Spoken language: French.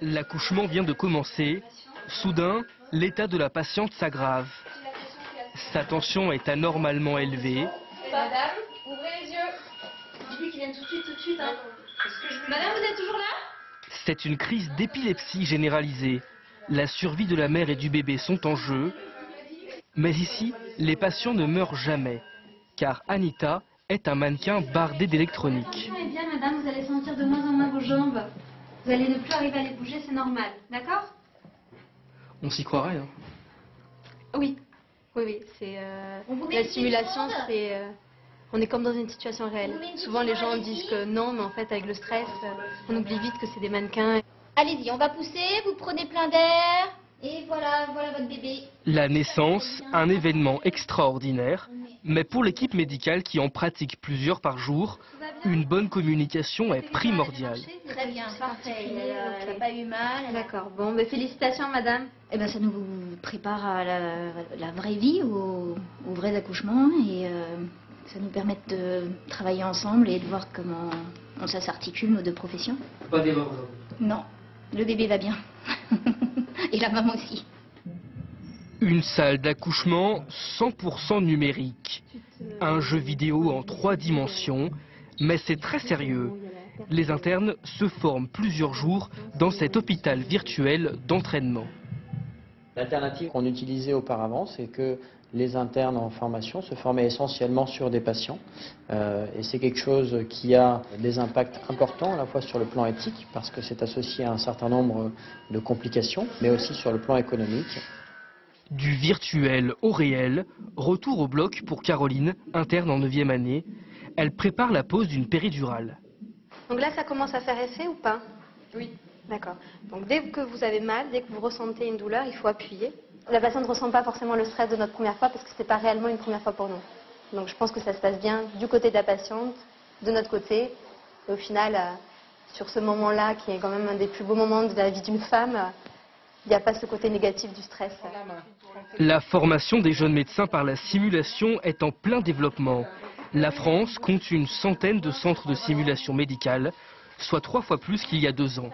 L'accouchement vient de commencer. Soudain, l'état de la patiente s'aggrave. Sa tension est anormalement élevée. Madame, ouvrez les yeux. Dis-lui qu'il vienne tout de suite, hein. Madame, vous êtes toujours là? C'est une crise d'épilepsie généralisée. La survie de la mère et du bébé sont en jeu. Mais ici, les patients ne meurent jamais. Car Anita est un mannequin bardé d'électronique. Eh bien, madame, vous allez sentir de moins en moins vos jambes. Vous allez ne plus arriver à les bouger, c'est normal. D'accord? On s'y croirait, hein. Oui. Oui, c'est... La simulation, c'est... On est comme dans une situation réelle. Souvent, les gens disent que non, mais en fait, avec le stress, on oublie vite que c'est des mannequins. Allez-y, on va pousser, vous prenez plein d'air. Et voilà, voilà votre bébé. La naissance, un événement extraordinaire. Mais pour l'équipe médicale qui en pratique plusieurs par jour, une bonne communication est primordiale. Très bien, parfait. Elle n'a pas eu mal. D'accord. Bon, mais félicitations, madame. Eh ben, ça nous prépare à la vraie vie, aux vrais accouchements. Et ça nous permet de travailler ensemble et de voir comment ça s'articule, nos deux professions. Pas des morts aujourd'hui. Non, le bébé va bien. Et la maman aussi. Une salle d'accouchement 100% numérique. Un jeu vidéo en 3 dimensions, mais c'est très sérieux. Les internes se forment plusieurs jours dans cet hôpital virtuel d'entraînement. L'alternative qu'on utilisait auparavant, c'est que les internes en formation se formaient essentiellement sur des patients. Et c'est quelque chose qui a des impacts importants, à la fois sur le plan éthique, parce que c'est associé à un certain nombre de complications, mais aussi sur le plan économique. Du virtuel au réel, retour au bloc pour Caroline, interne en 9e année. Elle prépare la pose d'une péridurale. Donc là, ça commence à faire effet ou pas? Oui. D'accord. Donc dès que vous avez mal, dès que vous ressentez une douleur, il faut appuyer. La patiente ne ressent pas forcément le stress de notre première fois parce que ce n'était pas réellement une première fois pour nous. Donc je pense que ça se passe bien du côté de la patiente, de notre côté. Et au final, sur ce moment-là, qui est quand même un des plus beaux moments de la vie d'une femme, il n'y a pas ce côté négatif du stress. La formation des jeunes médecins par la simulation est en plein développement. La France compte une centaine de centres de simulation médicale, soit 3 fois plus qu'il y a 2 ans.